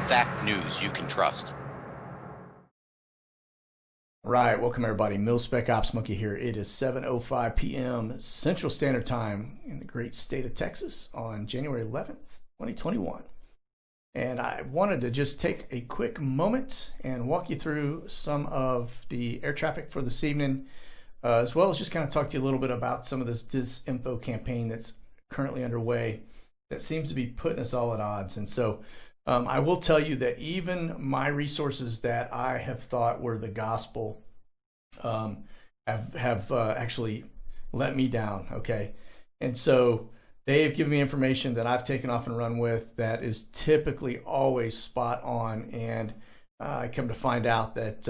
fact news you can trust. Right, welcome everybody. Mil-Spec Ops Monkey here. It is 7:05 p.m. Central Standard Time in the great state of Texas on January 11th, 2021. And I wanted to just take a quick moment and walk you through some of the air traffic for this evening, as well as just kind of talk to you a little bit about some of this disinfo campaign that's currently underway that seems to be putting us all at odds. And so I will tell you that even my resources that I have thought were the gospel have actually let me down, okay? And so they have given me information that I've taken off and run with that is typically always spot on, and I come to find out that,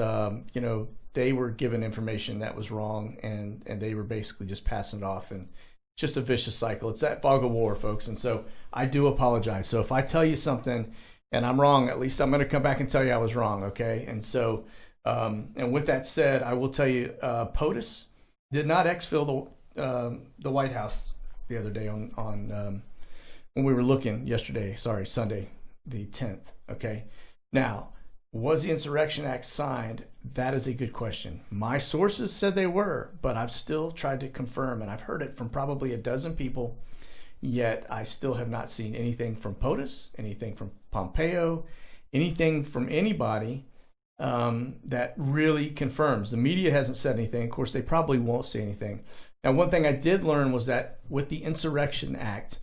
they were given information that was wrong, and they were basically just passing it off, and it's just a vicious cycle. It's that fog of war, folks, and so I do apologize. So if I tell you something and I'm wrong, at least I'm going to come back and tell you I was wrong, okay? And so, and with that said, I will tell you, POTUS did not exfil the White House the other day on when we were looking Sunday the 10th, okay? Now, was the Insurrection Act signed? That is a good question. My sources said they were, but I've still tried to confirm, and I've heard it from probably a dozen people, yet I still have not seen anything from POTUS, anything from Pompeo, anything from anybody that really confirms. The media hasn't said anything. Of course, they probably won't say anything. Now, one thing I did learn was that with the Insurrection Act,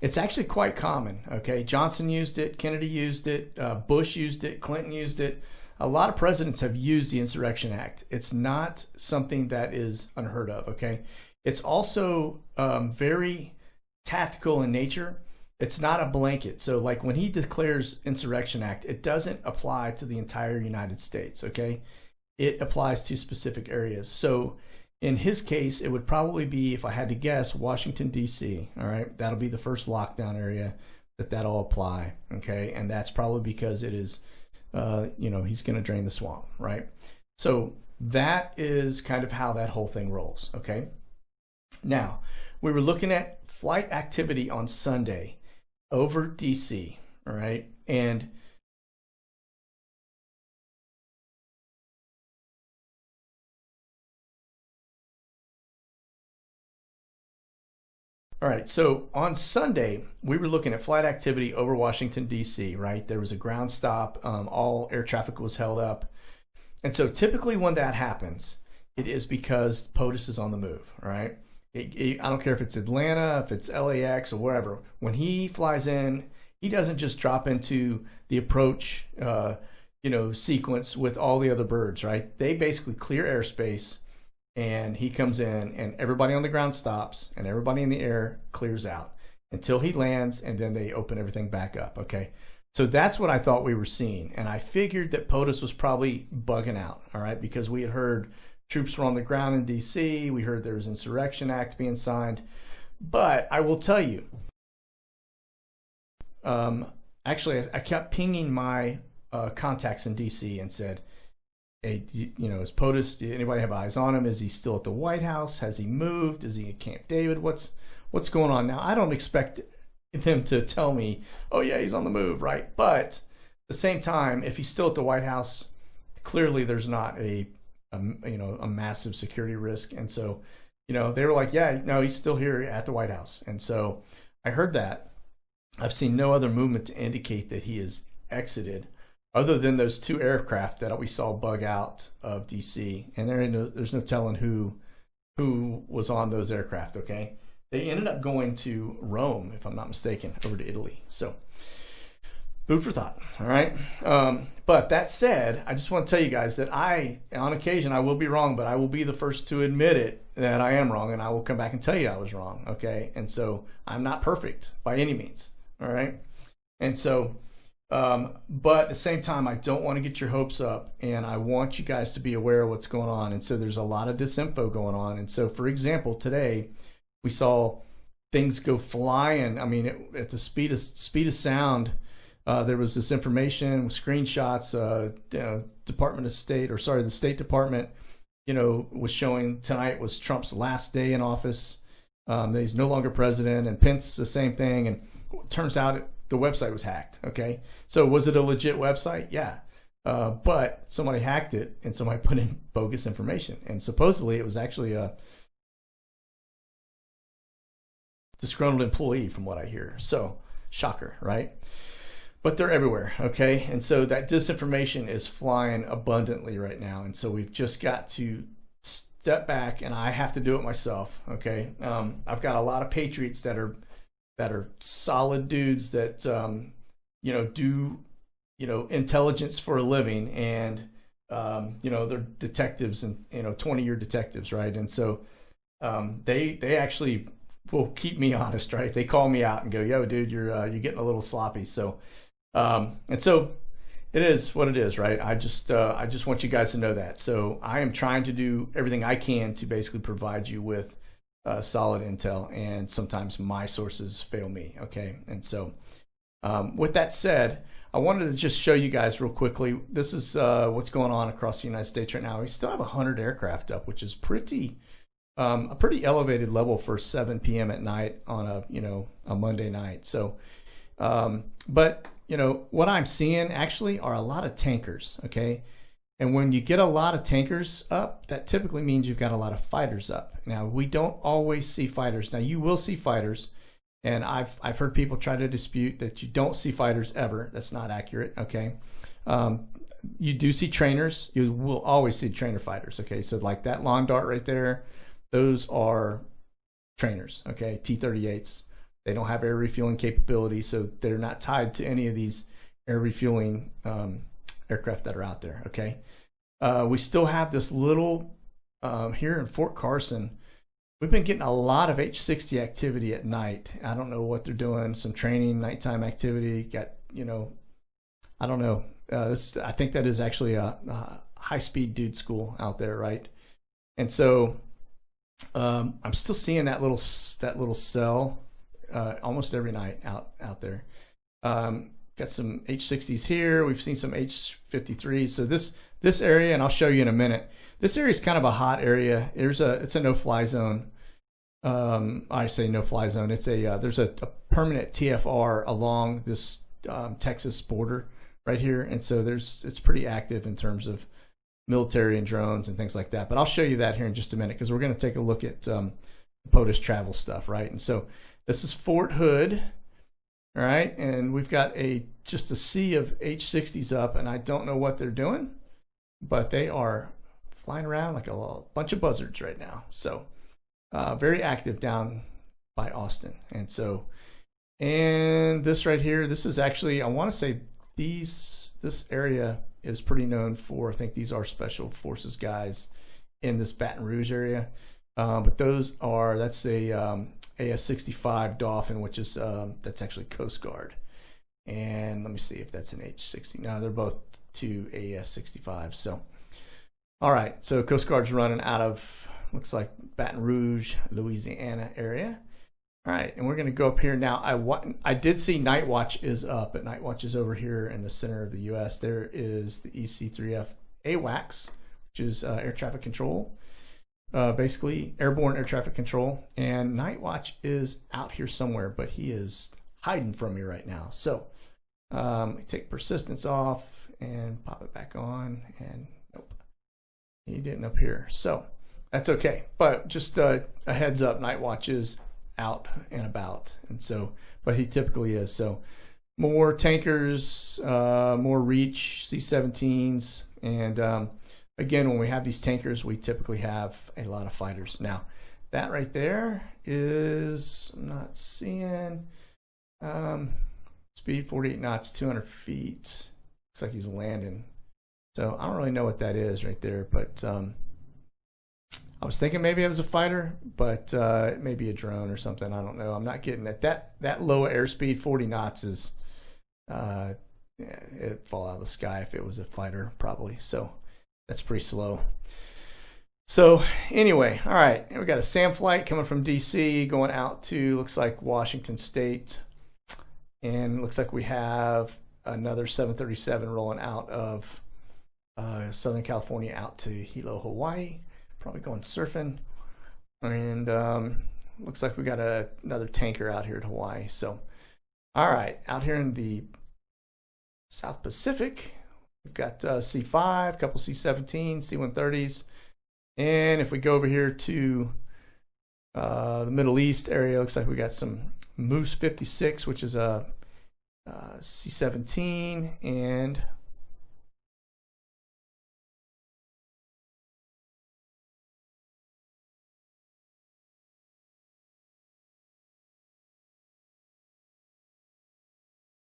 it's actually quite common, okay? Johnson used it, Kennedy used it, Bush used it, Clinton used it. A lot of presidents have used the Insurrection Act. It's not something that is unheard of, okay? It's also very tactical in nature. It's not a blanket. So like when he declares Insurrection Act, it doesn't apply to the entire United States, okay? It applies to specific areas. So in his case, it would probably be, if I had to guess, Washington, D.C., all right? That'll be the first lockdown area that'll apply, okay? And that's probably because it is, he's going to drain the swamp, right? So that is kind of how that whole thing rolls, okay? Now, we were looking at flight activity on Sunday over D.C., all right? And all right, so on Sunday, we were looking at flight activity over Washington, D.C., right? There was a ground stop. All air traffic was held up. And so typically when that happens, it is because POTUS is on the move, all right? I don't care if it's Atlanta, if it's LAX, or wherever. When he flies in, he doesn't just drop into the approach, sequence with all the other birds, right? They basically clear airspace, and he comes in, and everybody on the ground stops, and everybody in the air clears out until he lands, and then they open everything back up, okay? So that's what I thought we were seeing, and I figured that POTUS was probably bugging out, all right, because we had heard troops were on the ground in D.C., we heard there was Insurrection Act being signed, but I will tell you, actually, I kept pinging my contacts in D.C. and said, hey, is POTUS, did anybody have eyes on him? Is he still at the White House? Has he moved? Is he at Camp David? What's going on now? I don't expect them to tell me, oh yeah, he's on the move, right? But at the same time, if he's still at the White House, clearly there's not a massive security risk. And so, they were like, yeah, no, he's still here at the White House. And so I heard that. I've seen no other movement to indicate that he has exited, other than those two aircraft that we saw bug out of DC, and there's no telling who was on those aircraft, okay? They ended up going to Rome, if I'm not mistaken, over to Italy. So, food for thought, all right? But that said, I just want to tell you guys that on occasion, I will be wrong, but I will be the first to admit it that I am wrong, and I will come back and tell you I was wrong, okay? And so, I'm not perfect by any means, all right? And so, but at the same time, I don't want to get your hopes up, and I want you guys to be aware of what's going on. And so there's a lot of disinfo going on. And so, for example, today we saw things go flying. I mean, at the speed of sound. There was this information, screenshots. The State Department, was showing tonight was Trump's last day in office. That he's no longer president, and Pence the same thing. And it turns out the website was hacked. Okay, so was it a legit website? Yeah, but somebody hacked it and somebody put in bogus information, and supposedly it was actually a disgruntled employee, from what I hear. So shocker, right? But they're everywhere, okay? And so that disinformation is flying abundantly right now, and so we've just got to step back, and I have to do it myself, okay? I've got a lot of patriots that are solid dudes that do intelligence for a living, and they're detectives, and 20-year detectives, right? And so they actually will keep me honest, right? They call me out and go, "Yo, dude, you're getting a little sloppy." So and so it is what it is, right? I just want you guys to know that. So I am trying to do everything I can to basically provide you with solid intel, and sometimes my sources fail me, okay? And so with that said, I wanted to just show you guys real quickly. This is what's going on across the United States right now. We still have 100 aircraft up, which is a pretty elevated level for 7 p.m. at night on a Monday night. So, but what I'm seeing actually are a lot of tankers, okay? And when you get a lot of tankers up, that typically means you've got a lot of fighters up. Now, we don't always see fighters. Now, you will see fighters, and I've heard people try to dispute that you don't see fighters ever. That's not accurate, okay? You do see trainers. You will always see trainer fighters, okay? So like that Lawn Dart right there, those are trainers, okay? T-38s. They don't have air refueling capability, so they're not tied to any of these air refueling aircraft that are out there, okay? We still have this little, here in Fort Carson, we've been getting a lot of H-60 activity at night. I don't know what they're doing, some training, nighttime activity, got, I don't know. I think that is actually a high-speed dude school out there, right? And so I'm still seeing that little cell almost every night out there. Got some H-60s here. We've seen some H-53s. So this area, and I'll show you in a minute, this area is kind of a hot area. It's a no-fly zone. I say no-fly zone. It's there's a permanent TFR along this Texas border right here, and so it's pretty active in terms of military and drones and things like that. But I'll show you that here in just a minute, because we're going to take a look at POTUS travel stuff, right? And so this is Fort Hood, all right, and we've got just a sea of H-60s up, and I don't know what they're doing, but they are flying around like a bunch of buzzards right now. So very active down by Austin. And so, and this right here, this is actually, I want to say this area is pretty known for, I think these are special forces guys in this Baton Rouge area. But that's a AS-65 Dolphin, which is, that's actually Coast Guard. And let me see if that's an H-60. No, they're both two AS-65. So, all right. So Coast Guard's running out of, looks like Baton Rouge, Louisiana area. All right, and we're going to go up here now. I did see Night Watch is up, but Night Watch is over here in the center of the U.S. There is the EC3F AWACS, which is air traffic control, basically airborne air traffic control. And Night Watch is out here somewhere, but he is hiding from me right now. So take persistence off and pop it back on, and nope, he didn't up here. So that's okay, but just a heads up, Night Watch is out and about, and so, but he typically is. So more tankers, more Reach C-17s, and again, when we have these tankers, we typically have a lot of fighters. Now that right there is, I'm not seeing, speed 48 knots, 200 feet. Looks like he's landing. So I don't really know what that is right there, but I was thinking maybe it was a fighter, but it may be a drone or something. I don't know. I'm not getting it. That low airspeed, 40 knots, is it'd fall out of the sky if it was a fighter, probably. So that's pretty slow. So anyway, all right. We got a SAM flight coming from DC going out to, looks like, Washington State, and looks like we have another 737 rolling out of Southern California out to Hilo, Hawaii. Probably going surfing, and looks like we got another tanker out here at Hawaii. So All right, out here in the South Pacific, we've got C5, a couple C-17, C-130s. And if we go over here to the Middle East area, looks like we got some Moose 56, which is a C-17, and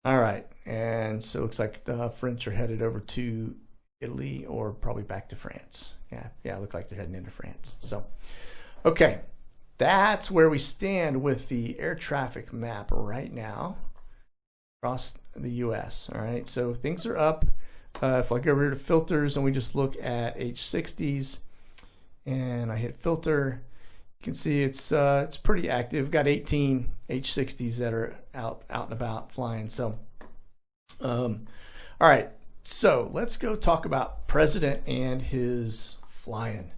all right, and so it looks like the French are headed over to Italy or probably back to France. Yeah, it looks like they're heading into France. So, okay, that's where we stand with the air traffic map right now across the U.S. All right, so things are up. If I go over here to filters and we just look at H60s and I hit filter, you can see it's pretty active. We've got 18 H60s that are out and about flying. So, all right. So let's go talk about President and his flying,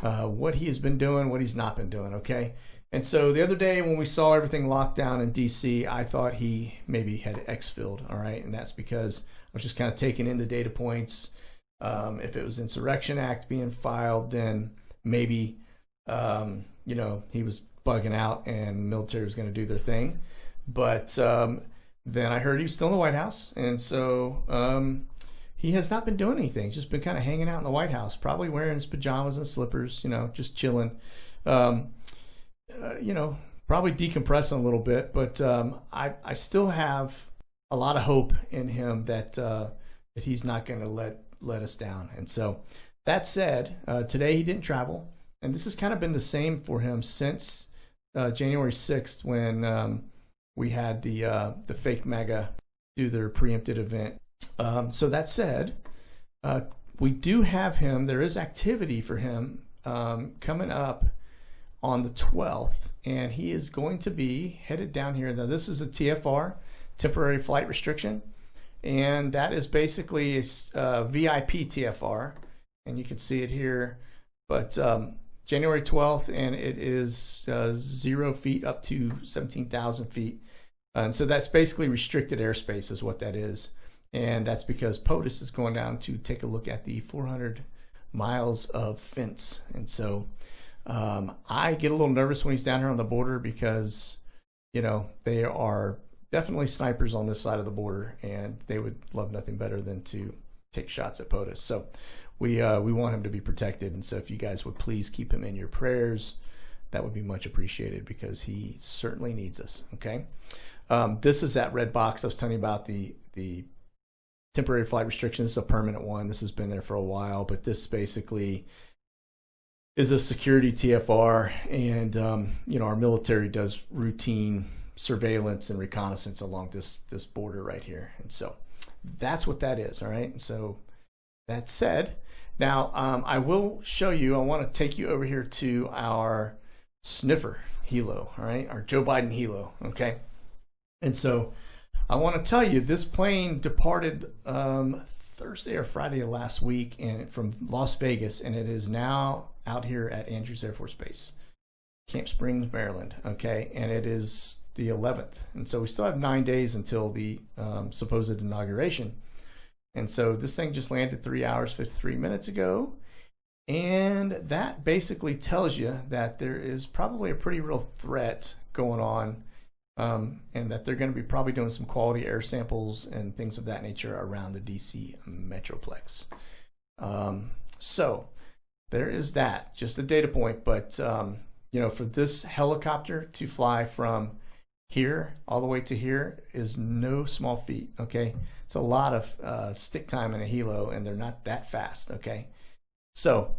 what he has been doing, what he's not been doing. Okay. And so the other day when we saw everything locked down in DC, I thought he maybe had exfilled. All right. And that's because I was just kind of taking in the data points. If it was Insurrection Act being filed, then maybe, he was bugging out and the military was going to do their thing. But then I heard he was still in the White House. And so he has not been doing anything. He's just been kind of hanging out in the White House, probably wearing his pajamas and slippers, just chilling. Probably decompressing a little bit. But I still have a lot of hope in him that he's not going to let us down. And so that said, today he didn't travel. And this has kind of been the same for him since January 6th when we had the fake MAGA do their preempted event. So that said, we do have him. There is activity for him coming up on the 12th, and he is going to be headed down here. Now, this is a TFR, temporary flight restriction, and that is basically a VIP TFR, and you can see it here. But January 12th, and it is 0 feet up to 17,000 feet. And so that's basically restricted airspace is what that is. And that's because POTUS is going down to take a look at the 400 miles of fence. And so I get a little nervous when he's down here on the border because, they are definitely snipers on this side of the border, and they would love nothing better than to take shots at POTUS. So we want him to be protected. And so if you guys would please keep him in your prayers, that would be much appreciated because he certainly needs us. Okay. This is that red box I was telling you about, the temporary flight restriction. This is a permanent one. This has been there for a while, but this basically is a security TFR, and our military does routine surveillance and reconnaissance along this border right here. And so that's what that is. All right. And so that said, now I will show you. I want to take you over here to our sniffer helo. All right, our Joe Biden helo. Okay. And so I want to tell you, this plane departed Thursday or Friday of last week from Las Vegas, and it is now out here at Andrews Air Force Base, Camp Springs, Maryland. Okay, and it is the 11th. And so we still have 9 days until the supposed inauguration. And so this thing just landed 3 hours, 53 minutes ago. And that basically tells you that there is probably a pretty real threat going on. And that they're going to be probably doing some quality air samples and things of that nature around the DC Metroplex. So there is that, just a data point. But, for this helicopter to fly from here all the way to here is no small feat. Okay. It's a lot of stick time in a helo, and they're not that fast. Okay. So,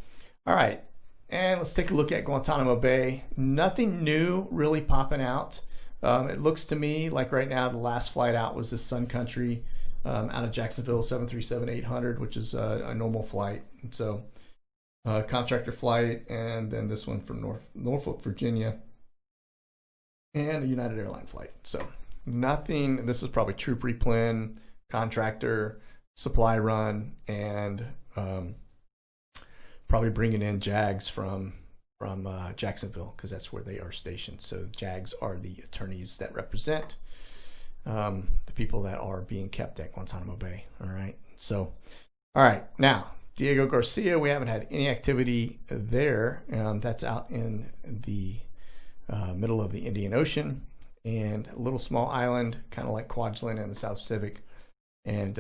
all right. And let's take a look at Guantanamo Bay. Nothing new really popping out. It looks to me like right now the last flight out was this Sun Country out of Jacksonville, 737-800, which is a normal flight. And so contractor flight, and then this one from Norfolk, Virginia, and a United Airline flight. So nothing. This is probably troop replen, contractor, supply run, and probably bringing in JAGs from Jacksonville, because that's where they are stationed. So JAGs are the attorneys that represent the people that are being kept at Guantanamo Bay. All right. So, all right. Now, Diego Garcia, we haven't had any activity there. That's out in the middle of the Indian Ocean and a little small island, kind of like Kwajalein in the South Pacific. And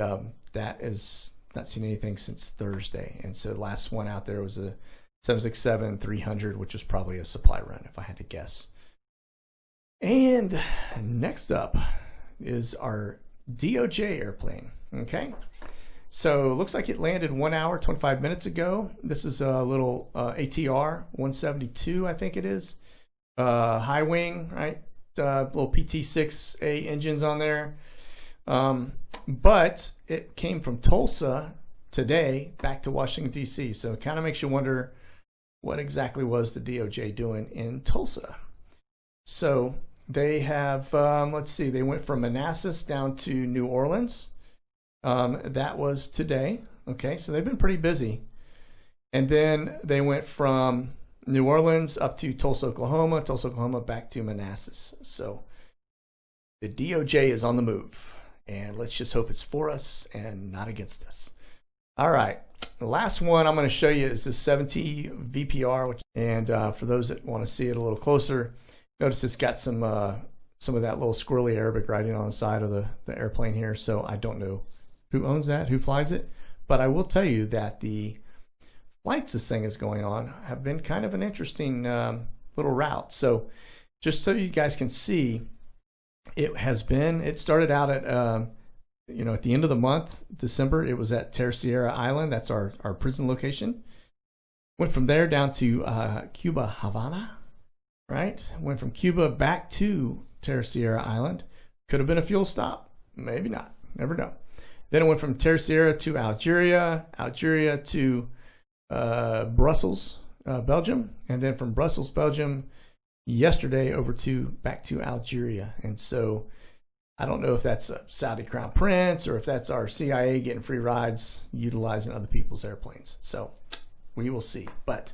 that is not seen anything since Thursday. And so the last one out there was a 767-300, which was probably a supply run, if I had to guess. And next up is our DOJ airplane. Okay. So it looks like it landed 1 hour, 25 minutes ago. This is a little ATR 172, I think it is. High wing, right? Little PT-6A engines on there. But it came from Tulsa today back to Washington, D.C. So it kind of makes you wonder what exactly was the DOJ doing in Tulsa. So they have, let's see, they went from Manassas down to New Orleans. That was today. Okay, so they've been pretty busy. And then they went from New Orleans up to Tulsa, Oklahoma, back to Manassas. So the DOJ is on the move. And let's just hope it's for us and not against us. All right. The last one I'm going to show you is the 7T VPR. And for those that want to see it a little closer, notice it's got some of that little squirrely Arabic writing on the side of the airplane here. So I don't know who owns that, who flies it. But I will tell you that the flights this thing is going on have been kind of an interesting little route. So just so you guys can see, it started out at, at the end of the month, December, it was at Tercera Island. That's our prison location. Went from there down to Cuba, Havana, right? Went from Cuba back to Tercera Island. Could have been a fuel stop. Maybe not. Never know. Then it went from Tercera to Algeria to Brussels, Belgium. And then from Brussels, Belgium, yesterday back to Algeria. And so I don't know if that's a Saudi crown prince or if that's our CIA getting free rides utilizing other people's airplanes. So we will see. But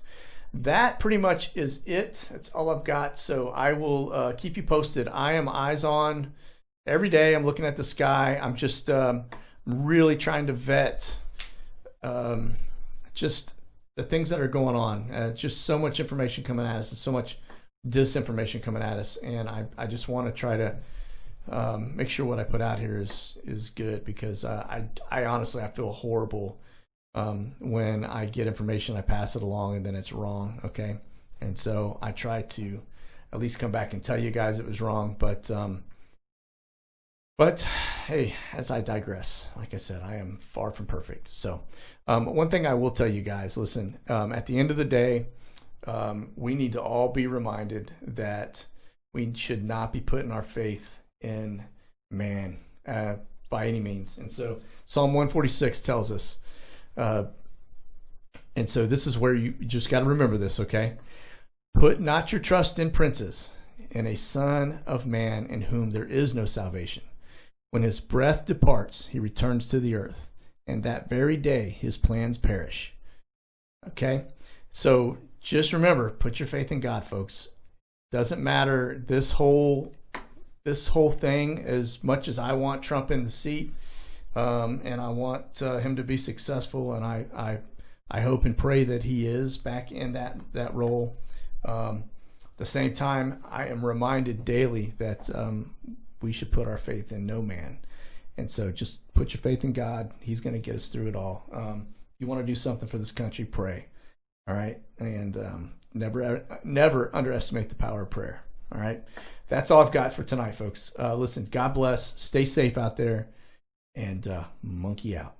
that pretty much is it. That's all I've got. So I will keep you posted. I am eyes on every day. I'm looking at the sky. I'm just really trying to vet just the things that are going on. Just so much information coming at us and so much disinformation coming at us. And I just want to try to make sure what I put out here is good, because I honestly, I feel horrible when I get information, I pass it along and then it's wrong. Okay. And so I try to at least come back and tell you guys it was wrong, but hey, as I digress, like I said, I am far from perfect. So one thing I will tell you guys, listen, at the end of the day, we need to all be reminded that we should not be putting our faith in man by any means. And so Psalm 146 tells us, and so this is where you just got to remember this, okay? Put not your trust in princes, in a son of man in whom there is no salvation. When his breath departs, he returns to the earth, and that very day his plans perish. Okay? So just remember, put your faith in God, folks. Doesn't matter this whole thing, as much as I want Trump in the seat, and I want him to be successful, and I hope and pray that he is back in that role. At the same time, I am reminded daily that we should put our faith in no man. And so just put your faith in God. He's going to get us through it all. You want to do something for this country, pray. All right? And never underestimate the power of prayer. All right? That's all I've got for tonight, folks. Listen, God bless. Stay safe out there. And monkey out.